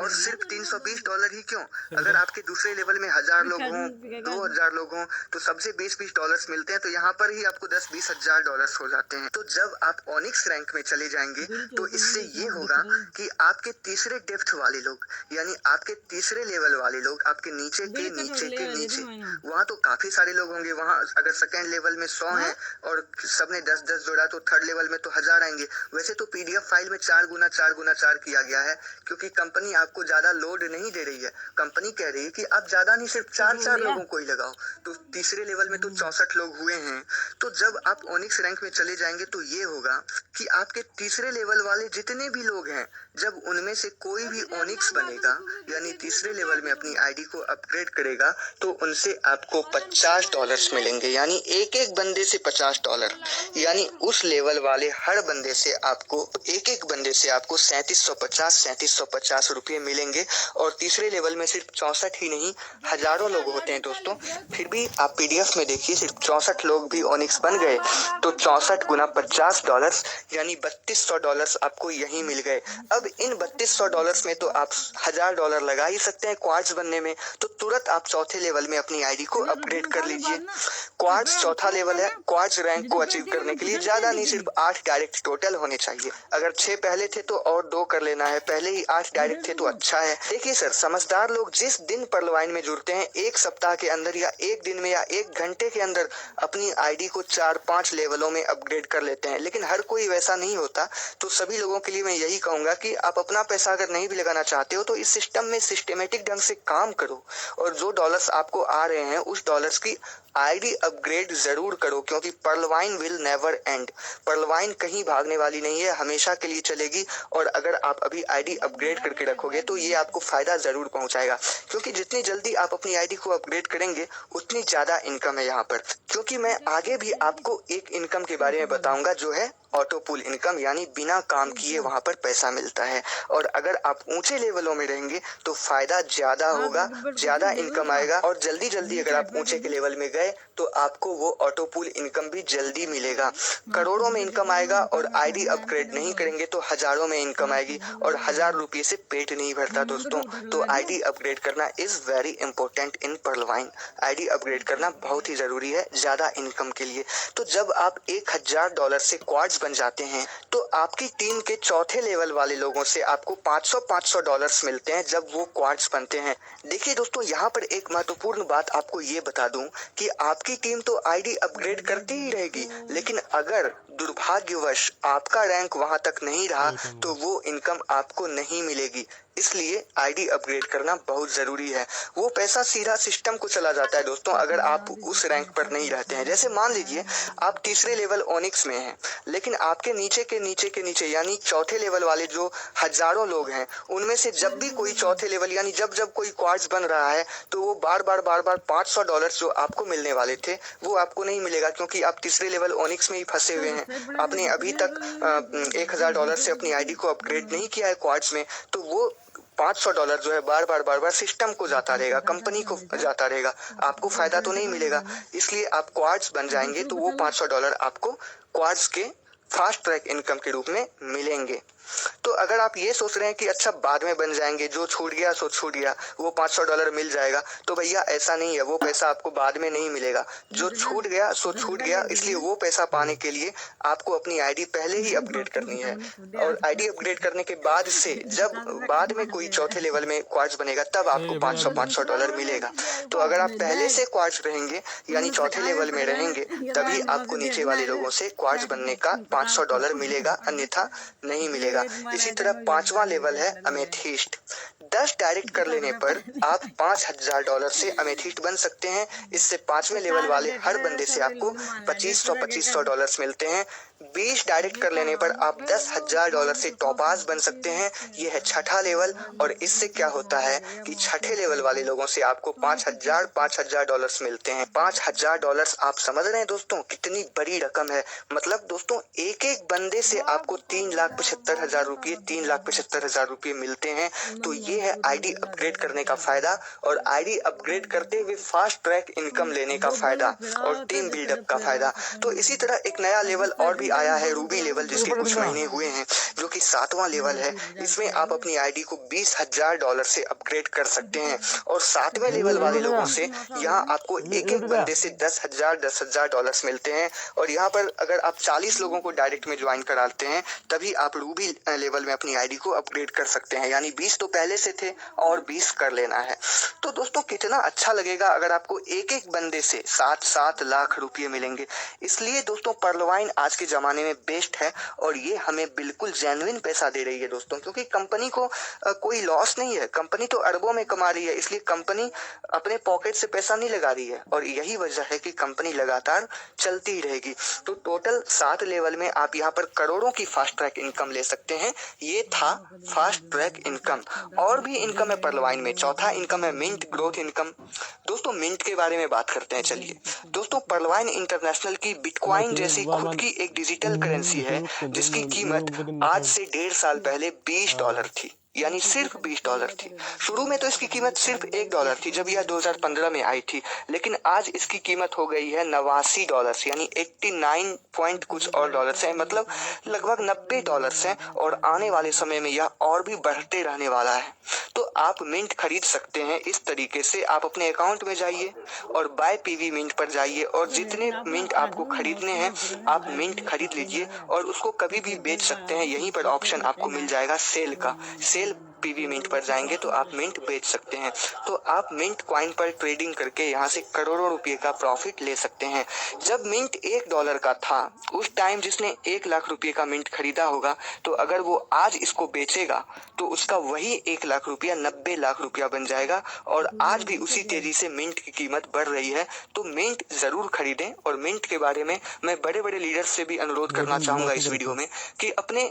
और सिर्फ $320 ही क्यों, अगर आपके दूसरे लेवल में 1000 लोग हों, 2000 लोग हों तो सबसे $20 मिलते हैं, तो यहाँ पर ही आपको 10-20 हजार डॉलर्स हो जाते हैं। तो जब आप ओनिक्स रैंक में चले जाएंगे तो इससे ये होगा कि आपके तीसरे डेप्थ वाले लोग यानी आपके तीसरे लेवल वाले लोग, आपके नीचे के नीचे के नीचे, वहाँ तो काफी सारे लोग होंगे। वहाँ अगर सेकेंड लेवल में 100 हैं और सबने 10-10 जोड़ा तो थर्ड लेवल में तो 1000 आएंगे। वैसे तो पीडीएफ फाइल में 4 गुना 4 गुना 4 किया गया है, क्योंकि कंपनी आपको ज्यादा लोड नहीं दे रही है। कंपनी कह रही है कि आप ज्यादा नहीं, सिर्फ 4 लोगों को ही लगाओ। तो तीसरे लेवल में तो 64 लोग हुए हैं। तो जब आप ओनिक्स रैंक में चले जाएंगे तो ये होगा कि आपके तीसरे लेवल वाले जितने भी लोग हैं, जब उनमें से कोई भी ओनिक्स बनेगा यानी तीसरे लेवल में अपनी आईडी को अपग्रेड करेगा तो उनसे आपको $50 मिलेंगे, यानी एक एक बंदे से $50, यानी उस लेवल वाले हर बंदे से आपको एक एक बंदे से आपको 3750 रुपये मिलेंगे। और तीसरे लेवल में सिर्फ 64 ही नहीं, हजारों लोग होते हैं दोस्तों। फिर भी आप पीडीएफ में देखिए, सिर्फ 64 लोग भी ओनिक्स बन गए तो 64 गुना $50 यानी $3200 आपको यही मिल गए। अब इन $3200 में तो आप $1000 लगा ही सकते हैं क्वार्ट्ज बनने में, तो तुरंत आप चौथे लेवल में अपनी आईडी को अपग्रेड कर लीजिए। क्वार्ट्ज चौथा लेवल है। क्वार्ट्ज रैंक को अचीव करने के लिए ज्यादा नहीं, सिर्फ 8 डायरेक्ट टोटल होने चाहिए। अगर 6 पहले थे तो और 2 कर लेना है, पहले ही 8 डायरेक्ट थे तो अच्छा है। देखिए सर, समझदार लोग जिस दिन पर्लवाइन में जुड़ते हैं, एक सप्ताह के अंदर या एक दिन में या 1 घंटे के अंदर अपनी आईडी को 4-5 लेवलों में अपग्रेड कर लेते हैं, लेकिन हर कोई वैसा नहीं होता। तो सभी लोगों के लिए मैं यही कहूंगा कि आप अपना पैसा अगर नहीं भी लगाना चाहते हो तो इस सिस्टम में सिस्टेमेटिक ढंग से काम करो और जो डॉलर्स आपको आ रहे हैं उस डॉलर्स की आईडी अपग्रेड जरूर करो, क्योंकि पर्लवाइन विल नेवर एंड। पर्लवाइन कहीं भागने वाली नहीं है, हमेशा के लिए चलेगी। और अगर आप अभी आईडी अपग्रेड करके रखोगे तो ये आपको फायदा जरूर पहुंचाएगा, क्योंकि जितनी जल्दी आप अपनी आईडी को अपग्रेड करेंगे उतनी ज्यादा इनकम है यहाँ पर। क्योंकि मैं आगे भी आपको एक इनकम के बारे में बताऊंगा जो है ऑटो पुल इनकम, यानी बिना काम किए वहां पर पैसा मिलता है। और अगर आप ऊंचे लेवलों में रहेंगे तो फायदा ज्यादा होगा, ज्यादा इनकम आएगा, और जल्दी जल्दी अगर आप ऊंचे के लेवल में गए तो आपको वो ऑटो पुल इनकम भी जल्दी मिलेगा। करोड़ों में इनकम आएगा, और आईडी अपग्रेड नहीं करेंगे तो हजारों में इनकम आएगी, और 1000 रुपये से पेट नहीं भरता दोस्तों। तो आईडी अपग्रेड करना is very important in पर्लवाइन। ID upgrade करना बहुत ही जरूरी है ज्यादा इनकम के लिए। तो जब आप $1000 से क्वार्ट्स बन जाते हैं तो आपकी टीम के चौथे लेवल वाले लोगों से आपको $500 मिलते हैं जब वो क्वार्ट्स बनते हैं। देखिए दोस्तों, यहाँ पर एक महत्वपूर्ण बात आपको ये बता दूं कि आपकी टीम तो आईडी अपग्रेड करती ही रहेगी, लेकिन अगर दुर्भाग्यवश आपका रैंक वहां तक नहीं रहा तो वो इनकम आपको नहीं मिलेगी। इसलिए आईडी अपग्रेड करना बहुत जरूरी है। वो पैसा सीधा सिस्टम को चला जाता है दोस्तों, अगर आप उस रैंक पर नहीं रहते हैं। जैसे मान लीजिए आप तीसरे लेवल ओनिक्स में हैं, लेकिन आपके नीचे के नीचे के नीचे यानी चौथे लेवल वाले जो हजारों लोग हैं, उनमें से जब भी कोई चौथे लेवल यानी जब जब कोई क्वार्ट्स बन रहा है तो वो बार बार $500 जो आपको मिलने वाले थे वो आपको नहीं मिलेगा, क्योंकि आप तीसरे लेवल ओनिक्स में ही फंसे हुए हैं। आपने अभी तक $1000 से अपनी आईडी को अपग्रेड नहीं किया है क्वार्ट्स में, तो वो $500 जो है बार बार सिस्टम को जाता रहेगा, कंपनी को जाता रहेगा, आपको फायदा तो नहीं मिलेगा। इसलिए आप क्वार्ट्स बन जाएंगे तो वो $500 आपको क्वार्ट्स के फास्ट ट्रैक इनकम के रूप में मिलेंगे। तो अगर आप ये सोच रहे हैं कि अच्छा बाद में बन जाएंगे, जो छूट गया सो छूट गया, वो $500 मिल जाएगा, तो भैया ऐसा नहीं है। वो पैसा आपको बाद में नहीं मिलेगा, जो छूट गया सो छूट गया। इसलिए वो पैसा पाने के लिए आपको अपनी आईडी पहले ही अपग्रेड करनी है, और आईडी अपग्रेड करने के बाद से जब बाद में कोई चौथे लेवल में क्वार्ट्स बनेगा तब आपको $500 मिलेगा। तो अगर आप पहले से क्वार्ट्स रहेंगे यानी चौथे लेवल में रहेंगे, तभी आपको नीचे वाले लोगों से क्वार्ट्स बनने का $500 मिलेगा, अन्यथा नहीं मिलेगा। इसी तरह 5वां लेवल है अमेथिस्ट। 10 डायरेक्ट कर लेने पर आप $5000 से अमेथिस्ट बन सकते हैं। इससे 5वें लेवल वाले हर बंदे से आपको $2500 मिलते हैं। 20 डायरेक्ट कर लेने पर आप $10,000 से टॉपास बन सकते हैं। ये है छठा लेवल, और इससे क्या होता है कि छठे लेवल वाले लोगों से आपको $5000 मिलते हैं। $5000 आप समझ रहे हैं दोस्तों कितनी बड़ी रकम है। मतलब दोस्तों एक एक बंदे से आपको 3,75,000 रुपये 3,75,000 रुपये मिलते हैं। तो ये है आईडी अपग्रेड करने का फायदा, और आईडी अपग्रेड करते हुए फास्ट ट्रैक इनकम लेने का फायदा और टीम बिल्डअप का फायदा। तो इसी तरह एक नया लेवल और भी आया है, रूबी लेवल, जिसके कुछ महीने हुए हैं, जो कि 7वां लेवल है। इसमें आप अपनी आईडी को $20,000 से अपग्रेड कर सकते हैं, और 7वें लेवल वाले लोगों से यहाँ आपको एक एक बंदे से $10,000 मिलते हैं। और यहाँ पर अगर आप 40 लोगों को डायरेक्ट में ज्वाइन कराते हैं तभी आप रूबी लेवल में अपनी आईडी को अपग्रेड कर सकते हैं, यानी 20 तो पहले से थे और 20 कर लेना है। तो दोस्तों कितना अच्छा लगेगा अगर आपको एक एक बंदे से 7-7 लाख रुपये मिलेंगे। इसलिए दोस्तों पर्लवाइन आज के जमाने में बेस्ट है, और ये हमें बिल्कुल जेन्युइन पैसा दे रही है दोस्तों, क्योंकि कंपनी को कोई लॉस नहीं है। कंपनी तो अरबों में कमा रही है, इसलिए कंपनी अपने पॉकेट से पैसा नहीं लगा रही है, और यही वजह है कि कंपनी लगातार चलती ही रहेगी। तो टोटल 7 लेवल में आप यहाँ पर करोड़ों की फास्ट ट्रैक इनकम ले सकते हैं। ये था फास्ट ट्रैक इनकम। और भी इनकम है पर्लवाइन में। चौथा इनकम है मिंट ग्रोथ इनकम। दोस्तों मिंट के बारे में बात करते हैं। चलिए दोस्तों, पर्लवाइन इंटरनेशनल की बिटकॉइन जैसी खुद की एक डिजिटल करेंसी है, जिसकी कीमत आज से 1.5 साल पहले $20 थी, यानी सिर्फ $20 थी। शुरू में तो इसकी कीमत सिर्फ $1 थी जब यह 2015 में आई थी, लेकिन आज इसकी कीमत हो गई है $89, यानी 89 पॉइंट कुछ और डॉलर्स है, मतलब लगभग $90 है, और आने वाले समय में यह और भी बढ़ते रहने वाला है। तो आप मिंट खरीद सकते हैं इस तरीके से। आप अपने अकाउंट में जाइए और बाय पीवी मिंट पर जाइए, और जितने मिंट आपको खरीदने हैं आप मिंट खरीद लीजिए, और उसको कभी भी बेच सकते हैं। यहीं पर ऑप्शन आपको मिल जाएगा सेल का। सेल पीवी मिंट पर जाएंगे तो आप मिंट बेच सकते हैं। तो आप मिंट कॉइन पर ट्रेडिंग करके यहाँ से करोड़ों रुपये का प्रॉफिट ले सकते हैं। जब मिंट $1 का था उस टाइम जिसने 1 लाख रुपये का मिंट खरीदा होगा, तो अगर वो आज इसको बेचेगा तो उसका वही 1 लाख रुपया 90 लाख रुपया बन जाएगा। और आज भी उसी तेजी से मिंट की कीमत बढ़ रही है। तो मिंट जरूर खरीदें। और मिंट के बारे में मैं बड़े बड़े लीडर्स से भी अनुरोध करना चाहूंगा इस वीडियो में कि अपने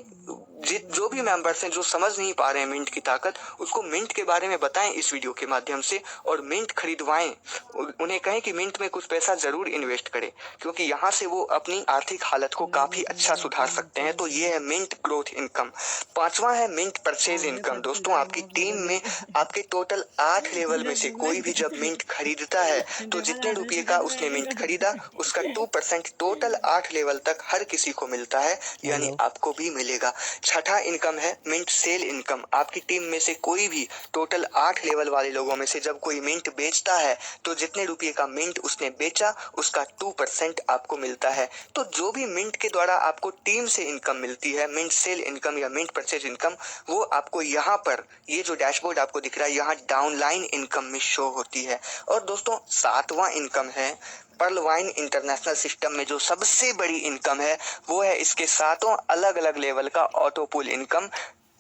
जो भी मेंबर्स हैं जो समझ नहीं पा रहे हैं मिंट की ताकत, उसको मिंट के बारे में बताएं इस वीडियो के माध्यम से और मिंट खरीदवाएं। उन्हें कहें कि मिंट में कुछ पैसा जरूर इन्वेस्ट करें, क्योंकि यहाँ से वो अपनी आर्थिक हालत को काफी अच्छा सुधार सकते हैं। तो ये है मिंट ग्रोथ इनकम। पांचवा है मिंट परचेज इनकम। दोस्तों, आपकी टीम में आपके टोटल 8 लेवल में से कोई भी जब मिंट खरीदता है तो जितने रुपये का उसने मिंट खरीदा उसका 2% टोटल 8 लेवल तक हर किसी को मिलता है, यानी आपको भी मिलेगा। छठा इनकम है मिंट सेल इनकम। आपकी टीम में से कोई भी टोटल 8 लेवल वाले लोगों में से जब कोई मिंट बेचता है तो जितने रुपये का मिंट उसने बेचा उसका 2% आपको मिलता है। तो जो भी मिंट के द्वारा आपको टीम से इनकम मिलती है, मिंट सेल इनकम या मिंट परचेज इनकम, वो आपको यहाँ पर ये जो डैशबोर्ड आपको दिख रहा है यहाँ डाउनलाइन इनकम में शो होती है। और दोस्तों, सातवां इनकम है पर्ल वाइन इंटरनेशनल सिस्टम में जो सबसे बड़ी इनकम है वो है इसके सातों अलग अलग लेवल का ऑटो पुल इनकम।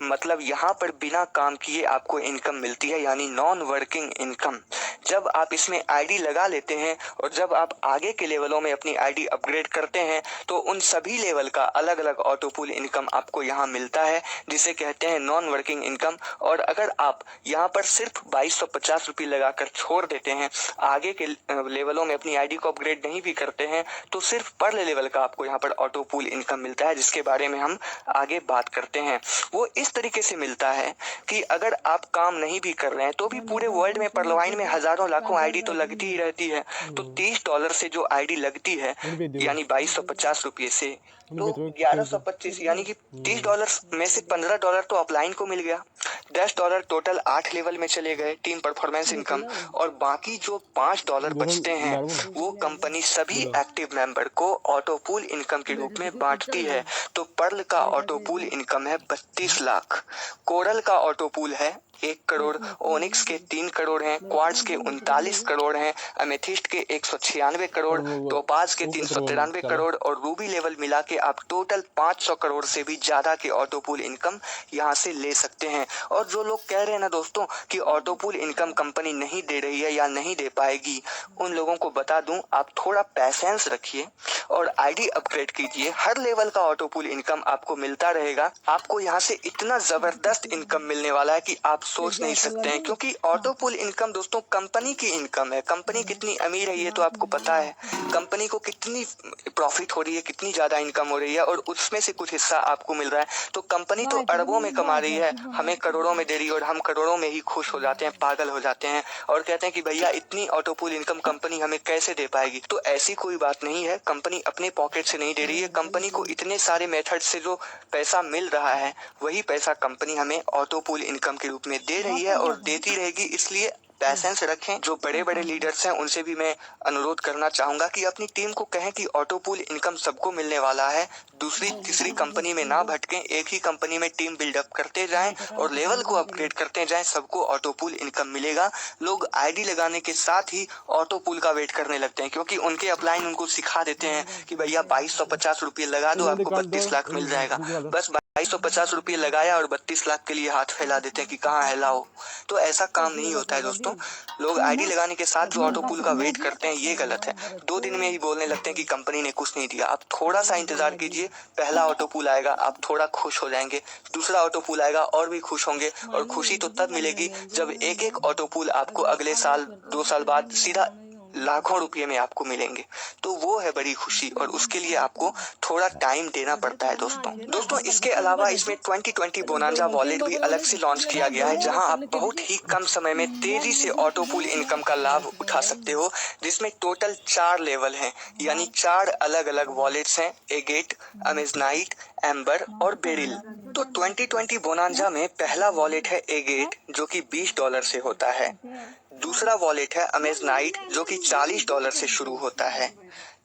मतलब यहाँ पर बिना काम किए आपको इनकम मिलती है, यानी नॉन वर्किंग इनकम। जब आप इसमें आईडी लगा लेते हैं और जब आप आगे के लेवलों में अपनी आईडी अपग्रेड करते हैं तो उन सभी लेवल का अलग अलग ऑटो पुल इनकम आपको यहाँ मिलता है, जिसे कहते हैं नॉन वर्किंग इनकम। और अगर आप यहाँ पर सिर्फ 2250 रुपये लगाकर छोड़ देते हैं, आगे के लेवलों में अपनी आईडी को अपग्रेड नहीं भी करते हैं, तो सिर्फ पर्ल लेवल का आपको यहाँ पर ऑटो पुल इनकम मिलता है, जिसके बारे में हम आगे बात करते हैं। वो इस तरीके से मिलता है कि अगर आप काम नहीं भी कर रहे हैं तो भी पूरे वर्ल्ड में पर्ल वाइन में हजारों लाखों आईडी तो लगती ही रहती है। तो $30 से जो आईडी लगती है, यानी 2250 रुपये से, तो 1125 यानी कि $30 में से $15 तो अपलाइन को मिल गया, $10 टोटल 8 लेवल में चले गए टीम परफॉर्मेंस इनकम, और बाकी जो $5 बचते हैं वो कंपनी सभी एक्टिव मेंबर को ऑटो पूल इनकम के रूप में बांटती है। तो पर्ल का ऑटो पूल इनकम है 32 लाख, कोरल का ऑटो पूल है 1 करोड़, ओनिक्स के 3 करोड़ हैं, क्वार्ट्ज के 39 करोड़ हैं, अमेथिस्ट के 196 करोड़, टोपाज के 393 करोड़ और रूबी लेवल मिला के आप टोटल 500 करोड़ से भी ज्यादा के ऑटो पूल इनकम यहाँ से ले सकते हैं। और जो लोग कह रहे हैं ना दोस्तों कि ऑटो पूल इनकम कंपनी नहीं दे रही है या नहीं दे पाएगी, उन लोगों को बता दूं, आप थोड़ा पैसेंस रखिए और आईडी अपग्रेड कीजिए। हर लेवल का ऑटो पूल इनकम आपको मिलता रहेगा। आपको यहाँ से इतना जबरदस्त इनकम मिलने वाला है कि आप सोच नहीं सकते हैं, क्योंकि ऑटो पुल इनकम दोस्तों कंपनी की इनकम है। कंपनी कितनी अमीर है ये तो आपको पता है, कंपनी को कितनी प्रॉफिट हो रही है, कितनी ज्यादा इनकम हो रही है, और उसमें से कुछ हिस्सा आपको मिल रहा है। तो कंपनी तो अरबों में कमा रही है, हमें करोड़ों में दे रही है और हम करोड़ों में ही खुश हो जाते हैं, पागल हो जाते हैं और कहते हैं कि भैया इतनी ऑटो पुल इनकम कंपनी हमें कैसे दे पाएगी। तो ऐसी कोई बात नहीं है, कंपनी अपने पॉकेट से नहीं दे रही है। कंपनी को इतने सारे मेथड से जो पैसा मिल रहा है वही पैसा कंपनी हमें ऑटो पुल इनकम के रूप में दे रही है और देती रहेगी। इसलिए पैसेंस रखें। जो बड़े बड़े लीडर्स हैं उनसे भी मैं अनुरोध करना चाहूंगा कि अपनी टीम को कहें कि ऑटो पूल इनकम सबको मिलने वाला है, दूसरी तीसरी कंपनी में ना भटकें, एक ही कंपनी में टीम बिल्डअप करते जाएं और लेवल को अपग्रेड करते जाएं, सबको ऑटो पूल इनकम मिलेगा। लोग आईडी लगाने के साथ ही ऑटो पूल का वेट करने लगते हैं, क्योंकि उनके अपलाइन उनको सिखा देते हैं कि भैया 2250 रुपये लगा दो, आपको 32 लाख मिल जाएगा। बस 2250 रुपये लगाया और 32 लाख के लिए हाथ फैला देते हैं कि कहाँ है लाओ। तो ऐसा काम नहीं होता है दोस्तों। लोग आईडी लगाने के साथ जो ऑटो पूल का वेट करते हैं ये गलत है। 2 दिन में ही बोलने लगते हैं कि कंपनी ने कुछ नहीं दिया। आप थोड़ा सा इंतजार कीजिए, पहला ऑटो पूल आएगा, आप थोड़ा खुश हो जाएंगे, दूसरा ऑटो पूल आएगा और भी खुश होंगे, और खुशी तो तब मिलेगी जब एक एक ऑटो पूल आपको अगले साल 2 साल बाद सीधा लाखों रुपये में आपको मिलेंगे। तो वो है बड़ी खुशी, और उसके लिए आपको थोड़ा टाइम देना पड़ता है दोस्तों। इसके अलावा इसमें 2020 बोनांजा वॉलेट भी अलग से लॉन्च किया गया है, जहां आप बहुत ही कम समय में तेजी से ऑटो पूल इनकम का लाभ उठा सकते हो, जिसमें टोटल 4 लेवल हैं, यानी 4 अलग अलग वॉलेट्स हैं, एगेट, अमेजनाइट, एम्बर और बेरिल। तो 2020 बोनांजा में पहला वॉलेट है एगेट जो कि $20 से होता है, दूसरा वॉलेट है अमेजनाइट जो कि $40 से शुरू होता है,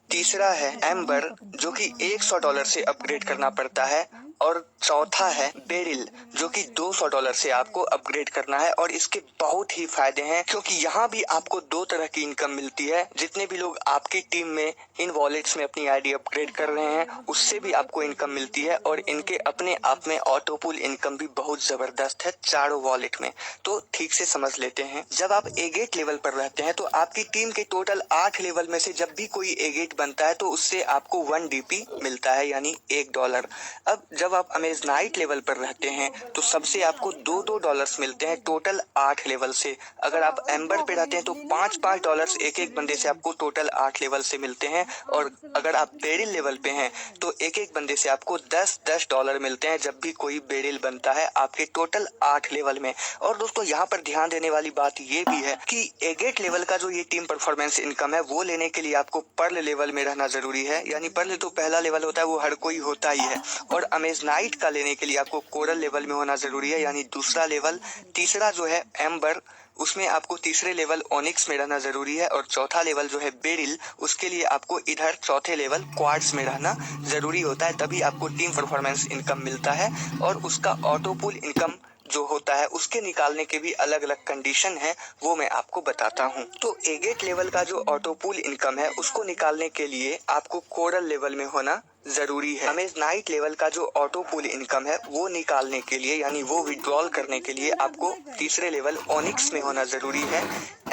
तीसरा है एम्बर जो कि $100 से अपग्रेड करना पड़ता है, और चौथा है बेरिल जो कि $200 से आपको अपग्रेड करना है। और इसके बहुत ही फायदे हैं क्योंकि यहाँ भी आपको दो तरह की इनकम मिलती है। जितने भी लोग आपकी टीम में इन वॉलेट्स में अपनी आईडी अपग्रेड कर रहे हैं उससे भी आपको इनकम मिलती है, और इनके अपने आप में ऑटो पुल इनकम भी बहुत जबरदस्त है चारों वॉलेट में। तो ठीक से समझ लेते हैं। जब आप A-Gate लेवल पर रहते हैं तो आपकी टीम के टोटल 8 लेवल में से जब भी कोई A-Gate बनता है तो उससे आपको 1 DP मिलता है, यानी $1। अब जब आप अमेजनाइट लेवल पर रहते हैं तो सबसे आपको $2 मिलते हैं टोटल 8 लेवल से। अगर आप एम्बर पे रहते हैं तो $5 एक एक बंदे से आपको टोटल 8 लेवल से मिलते हैं, और अगर आप बेरिल लेवल पे हैं तो एक एक बंदे से आपको $10 मिलते हैं जब भी कोई बेरिल बनता है आपके टोटल 8 लेवल में। और दोस्तों यहाँ पर ध्यान देने वाली बात ये भी है कि A-Gate लेवल का जो ये टीम परफॉर्मेंस इनकम है वो लेने के लिए आपको पर्ल लेवल में रहना जरूरी है, यानी पर्ल तो पहला लेवल होता है वो हर कोई होता ही है। और अमेजनाइट का लेने के लिए आपको कोरल लेवल में होना जरूरी है, यानी दूसरा लेवल। तीसरा जो है एम्बर उसमें आपको तीसरे लेवल ओनिक्स में रहना जरूरी है, और चौथा लेवल जो है बेरिल उसके लिए आपको इधर चौथे लेवल क्वार्ट्स में रहना जरूरी होता है, तभी आपको टीम परफॉर्मेंस इनकम मिलता है। और उसका ऑटो पुल इनकम जो होता है उसके निकालने के भी अलग अलग कंडीशन है, वो मैं आपको बताता हूँ। तो A-Gate लेवल का जो ऑटो पुल इनकम है उसको निकालने के लिए आपको कोरल लेवल में होना जरूरी है। अमेजनाइट लेवल का जो ऑटो पुल इनकम है वो निकालने के लिए, यानी वो विड्रॉल करने के लिए आपको तीसरे लेवल ओनिक्स में होना जरूरी है।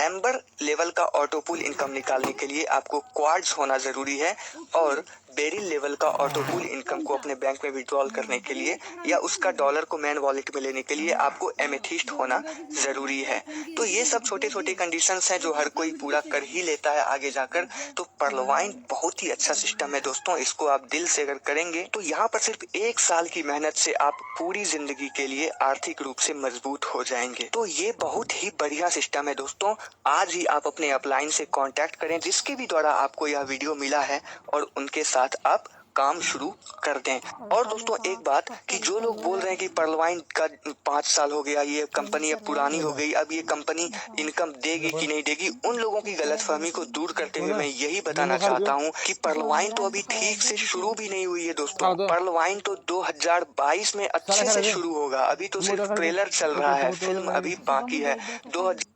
एम्बर लेवल का ऑटो पुल इनकम निकालने के लिए आपको क्वार्ट्स होना जरूरी है, और बेरिल लेवल का ऑटो पुल इनकम को अपने बैंक में विड्रॉल करने के लिए या उसका डॉलर को मैन वॉलेट में लेने के लिए आपको एमेथिस्ट होना जरूरी है। तो ये सब छोटे छोटे कंडीशंस हैं जो हर कोई पूरा कर ही लेता है आगे जाकर। तो पर्लवाइन बहुत ही अच्छा सिस्टम है दोस्तों, इसको आप दिल से अगर करेंगे तो यहाँ पर सिर्फ 1 साल की मेहनत से आप पूरी जिंदगी के लिए आर्थिक रूप से मजबूत हो जाएंगे। तो ये बहुत ही बढ़िया सिस्टम है दोस्तों। आज ही आप अपने अपलाइन से कांटेक्ट करें जिसके भी द्वारा आपको यह वीडियो मिला है, और उनके साथ आप काम शुरू कर दें। और दोस्तों एक बात कि जो लोग बोल रहे हैं कि पर्लवाइन का 5 साल हो गया, ये कंपनी अब पुरानी हो गई, अब ये कंपनी इनकम देगी कि नहीं देगी, उन लोगों की गलतफहमी को दूर करते हुए मैं यही बताना चाहता हूँ कि पर्लवाइन तो अभी ठीक से शुरू भी नहीं हुई है दोस्तों। पर्लवाइन तो 2022 में अच्छे से शुरू होगा, अभी तो सिर्फ ट्रेलर चल रहा है, फिल्म अभी बाकी है। 2000